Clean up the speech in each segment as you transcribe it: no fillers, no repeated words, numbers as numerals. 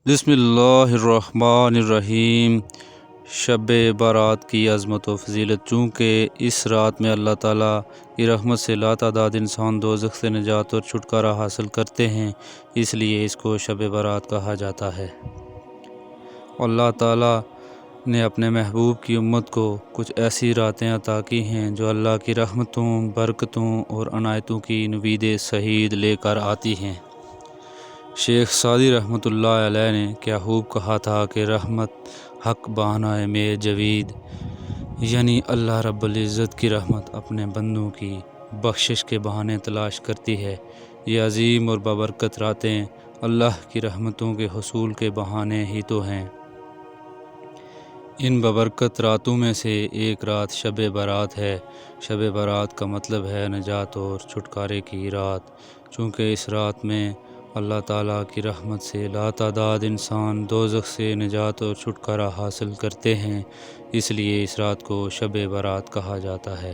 بسم اللہ الرحمن الرحیم۔ شب بارات کی عظمت و فضیلت، چونکہ اس رات میں اللہ تعالیٰ کی رحمت سے لاتعداد انسان دوزخ سے نجات اور چھٹکارا حاصل کرتے ہیں، اس لیے اس کو شب بارات کہا جاتا ہے۔ اللہ تعالیٰ نے اپنے محبوب کی امت کو کچھ ایسی راتیں عطا کی ہیں جو اللہ کی رحمتوں، برکتوں اور عنایتوں کی نوید سعید لے کر آتی ہیں۔ شیخ سعدی رحمۃ اللہ علیہ نے کیا خوب کہا تھا کہ رحمت حق بہانہ میں جوید، یعنی اللہ رب العزت کی رحمت اپنے بندوں کی بخشش کے بہانے تلاش کرتی ہے۔ یہ عظیم اور بابرکت راتیں اللہ کی رحمتوں کے حصول کے بہانے ہی تو ہیں۔ ان بابرکت راتوں میں سے ایک رات شب بارات ہے۔ شب بارات کا مطلب ہے نجات اور چھٹکارے کی رات، چونکہ اس رات میں اللہ تعالیٰ کی رحمت سے لاتعداد انسان دوزخ سے نجات اور چھٹکارا حاصل کرتے ہیں، اس لیے اس رات کو شب بارات کہا جاتا ہے۔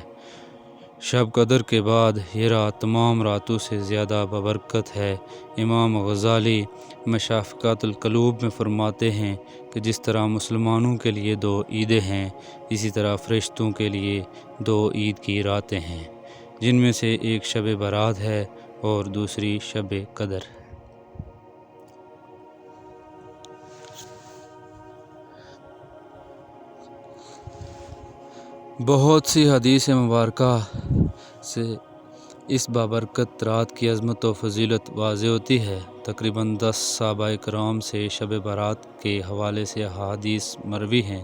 شب قدر کے بعد یہ رات تمام راتوں سے زیادہ بابرکت ہے۔ امام غزالی مشافقات القلوب میں فرماتے ہیں کہ جس طرح مسلمانوں کے لیے 2 عیدیں ہیں، اسی طرح فرشتوں کے لیے 2 عید کی راتیں ہیں، جن میں سے ایک شب بارات ہے اور دوسری شب قدر۔ بہت سی حدیث مبارکہ سے اس بابرکت رات کی عظمت و فضیلت واضح ہوتی ہے۔ تقریباً 10 صحابہ کرام سے شب بارات کے حوالے سے احادیث مروی ہیں۔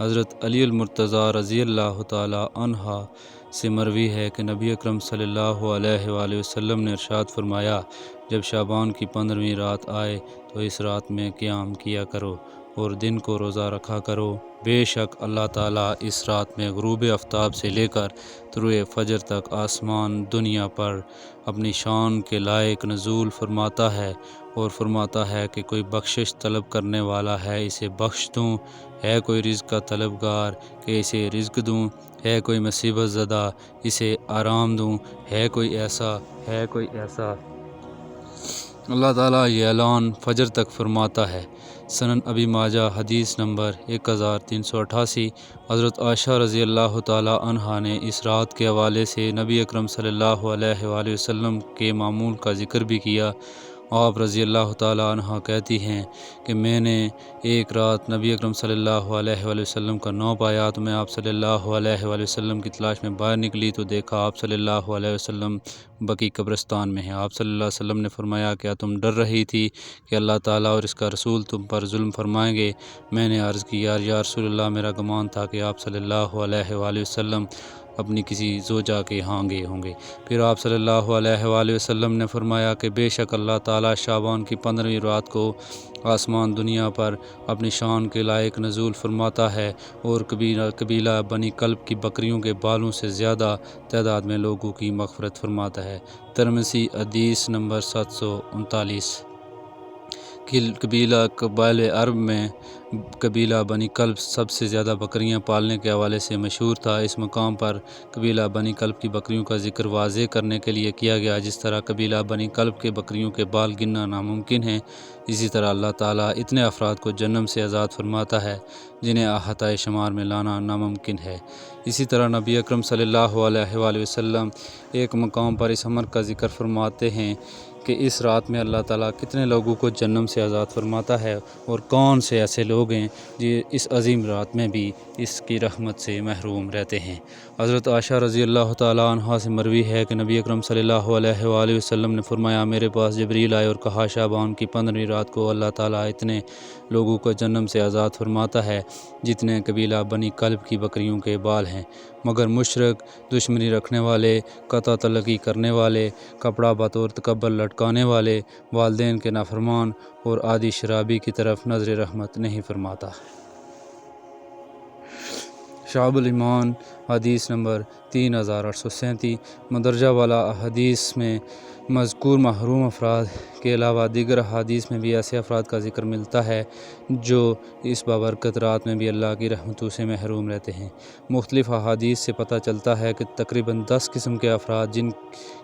حضرت علی المرتضیٰ رضی اللہ تعالی عنہ سے مروی ہے کہ نبی اکرم صلی اللہ علیہ وآلہ وسلم نے ارشاد فرمایا، جب شعبان کی 15ویں رات آئے تو اس رات میں قیام کیا کرو اور دن کو روزہ رکھا کرو، بے شک اللہ تعالیٰ اس رات میں غروب آفتاب سے لے کر طلوع فجر تک آسمان دنیا پر اپنی شان کے لائق نزول فرماتا ہے اور فرماتا ہے کہ کوئی بخشش طلب کرنے والا ہے اسے بخش دوں، ہے کوئی رزق کا طلبگار کہ اسے رزق دوں، ہے کوئی مصیبت زدہ اسے آرام دوں، ہے کوئی ایسا اللہ تعالیٰ یہ اعلان فجر تک فرماتا ہے۔ سنن ابی ماجہ حدیث نمبر 1388۔ حضرت عائشہ رضی اللہ تعالی عنہا نے اس رات کے حوالے سے نبی اکرم صلی اللہ علیہ وآلہ وسلم کے معمول کا ذکر بھی کیا۔ آپ رضی اللہ تعالی عنہ کہتی ہیں کہ میں نے ایک رات نبی اکرم صلی اللہ علیہ وآلہ وسلم کا نو پایا تو میں آپ صلی اللہ علیہ وآلہ وسلم کی تلاش میں باہر نکلی تو دیکھا آپ صلی اللہ علیہ وسلم بقیع قبرستان میں ہیں۔ آپ صلی اللہ علیہ وسلم نے فرمایا، کیا تم ڈر رہی تھی کہ اللہ تعالیٰ اور اس کا رسول تم پر ظلم فرمائیں گے؟ میں نے عرض کی، یا رسول اللہ، میرا گمان تھا کہ آپ صلی اللہ علیہ وآلہ وسلم اپنی کسی زوجہ کے ہاں گئے ہوں گے۔ پھر آپ صلی اللہ علیہ وآلہ وسلم نے فرمایا کہ بے شک اللہ تعالیٰ شعبان کی 15ویں رات کو آسمان دنیا پر اپنی شان کے لائق نزول فرماتا ہے اور قبیلہ بنی کلب کی بکریوں کے بالوں سے زیادہ تعداد میں لوگوں کی مغفرت فرماتا ہے۔ ترمذی حدیث نمبر 739۔ قبائل عرب میں قبیلہ بنی کلب سب سے زیادہ بکریاں پالنے کے حوالے سے مشہور تھا۔ اس مقام پر قبیلہ بنی کلب کی بکریوں کا ذکر واضح کرنے کے لیے کیا گیا، جس طرح قبیلہ بنی کلب کے بکریوں کے بال گننا ناممکن ہے، اسی طرح اللہ تعالیٰ اتنے افراد کو جہنم سے آزاد فرماتا ہے جنہیں احاطۂ شمار میں لانا ناممکن ہے۔ اسی طرح نبی اکرم صلی اللہ علیہ وآلہ وسلم ایک مقام پر اس امر کا ذکر فرماتے ہیں کہ اس رات میں اللہ تعالیٰ کتنے لوگوں کو جہنم سے آزاد فرماتا ہے اور کون سے ایسے لوگ ہیں جو اس عظیم رات میں بھی اس کی رحمت سے محروم رہتے ہیں۔ حضرت عائشہ رضی اللہ تعالیٰ عنہا سے مروی ہے کہ نبی اکرم صلی اللہ علیہ وآلہ وسلم نے فرمایا، میرے پاس جبریل آئے اور کہا، شعبان کی 15ویں رات کو اللہ تعالیٰ اتنے لوگوں کو جہنم سے آزاد فرماتا ہے جتنے قبیلہ بنی کلب کی بکریوں کے بال ہیں، مگر مشرک، دشمنی رکھنے والے، قطع طلقی کرنے والے، کپڑا بطور تکبر لٹکانے والے، والدین کے نافرمان اور عادی شرابی کی طرف نظر رحمت نہیں فرماتا۔ شعب الایمان حدیث نمبر 3837۔ مندرجہ والا احادیث میں مذکور محروم افراد کے علاوہ دیگر احادیث میں بھی ایسے افراد کا ذکر ملتا ہے جو اس بابرکت رات میں بھی اللہ کی رحمتوں سے محروم رہتے ہیں۔ مختلف احادیث سے پتہ چلتا ہے کہ تقریباً 10 قسم کے افراد جن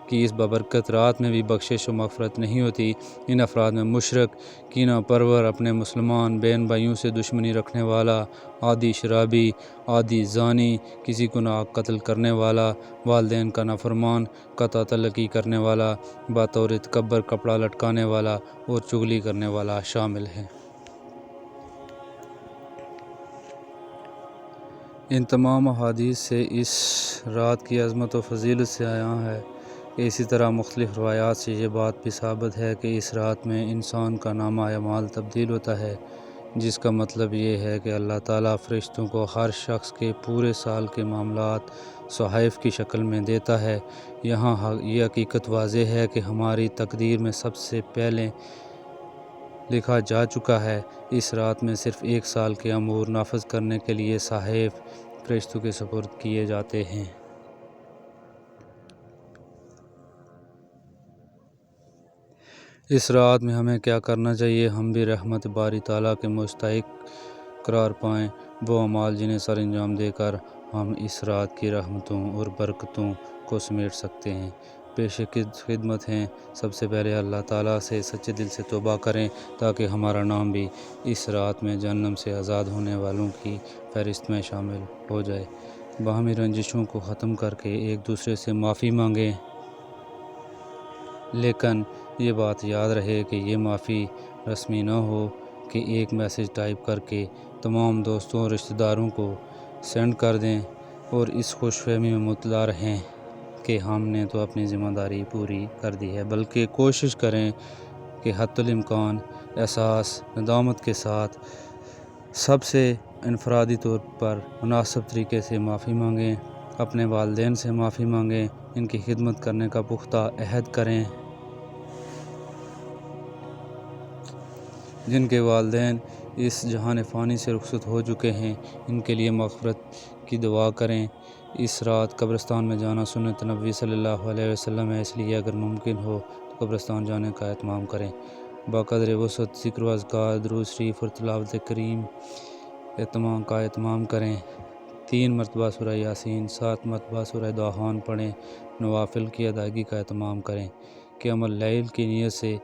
کی اس بابرکت رات میں بھی بخشش و مغفرت نہیں ہوتی۔ ان افراد میں مشرک، کینہ پرور، اپنے مسلمان بہن بھائیوں سے دشمنی رکھنے والا، عادی شرابی، عادی زانی، کسی کو ناحق قتل کرنے والا، والدین کا نافرمان، قطع تعلقی کرنے والا، بطور تکبر کپڑا لٹکانے والا اور چغلی کرنے والا شامل ہے۔ ان تمام احادیث سے اس رات کی عظمت و فضیلت سے عیاں ہے۔ اسی طرح مختلف روایات سے یہ بات بھی ثابت ہے کہ اس رات میں انسان کا نامہ اعمال تبدیل ہوتا ہے، جس کا مطلب یہ ہے کہ اللہ تعالیٰ فرشتوں کو ہر شخص کے پورے سال کے معاملات صحائف کی شکل میں دیتا ہے۔ یہاں یہ حقیقت واضح ہے کہ ہماری تقدیر میں سب سے پہلے لکھا جا چکا ہے۔ اس رات میں صرف ایک سال کے امور نافذ کرنے کے لیے صحائف فرشتوں کے سپرد کیے جاتے ہیں۔ اس رات میں ہمیں کیا کرنا چاہیے؟ ہم بھی رحمت باری تعالیٰ کے مستحق قرار پائیں۔ وہ اعمال جنہیں سر انجام دے کر ہم اس رات کی رحمتوں اور برکتوں کو سمیٹ سکتے ہیں، پیش خدمت ہیں۔ سب سے پہلے اللہ تعالیٰ سے سچے دل سے توبہ کریں تاکہ ہمارا نام بھی اس رات میں جہنم سے آزاد ہونے والوں کی فہرست میں شامل ہو جائے۔ باہمی رنجشوں کو ختم کر کے ایک دوسرے سے معافی مانگیں، لیکن یہ بات یاد رہے کہ یہ معافی رسمی نہ ہو کہ ایک میسج ٹائپ کر کے تمام دوستوں اور رشتہ داروں کو سینڈ کر دیں اور اس خوش فہمی میں مبتلا رہیں کہ ہم نے تو اپنی ذمہ داری پوری کر دی ہے، بلکہ کوشش کریں کہ حتی الامکان احساس ندامت کے ساتھ سب سے انفرادی طور پر مناسب طریقے سے معافی مانگیں۔ اپنے والدین سے معافی مانگیں، ان کی خدمت کرنے کا پختہ عہد کریں۔ جن کے والدین اس جہان فانی سے رخصت ہو چکے ہیں، ان کے لیے مغفرت کی دعا کریں۔ اس رات قبرستان میں جانا سنت نبوی صلی اللہ علیہ وسلم ہے، اس لیے اگر ممکن ہو تو قبرستان جانے کا اہتمام کریں۔ بقدر وسعت ذکر و اذکار، درود شریف اور تلاوت کریم کا اہتمام کریں۔ 3 مرتبہ سورہ یاسین، 7 مرتبہ سورہ دخان پڑھیں۔ نوافل کی ادائیگی کا اہتمام کریں۔ قیام اللیل کی نیت سے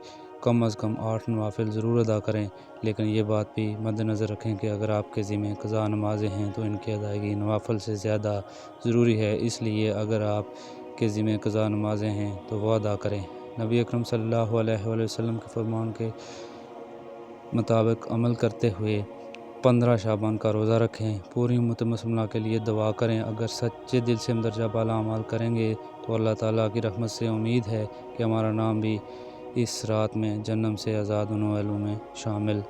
کم از کم 8 نوافل ضرور ادا کریں، لیکن یہ بات بھی مد نظر رکھیں کہ اگر آپ کے ذمہ قضا نمازیں ہیں تو ان کی ادائیگی نوافل سے زیادہ ضروری ہے، اس لیے اگر آپ کے ذمہ قضا نمازیں ہیں تو وہ ادا کریں۔ نبی اکرم صلی اللہ علیہ وآلہ وسلم کے فرمان کے مطابق عمل کرتے ہوئے 15 شعبان کا روزہ رکھیں۔ پوری امت مسلمہ کے لیے دعا کریں۔ اگر سچے دل سے درجہ بالا اعمال کریں گے تو اللہ تعالیٰ کی رحمت سے امید ہے کہ ہمارا نام بھی اس رات میں جہنم سے آزاد ہونے والوں میں شامل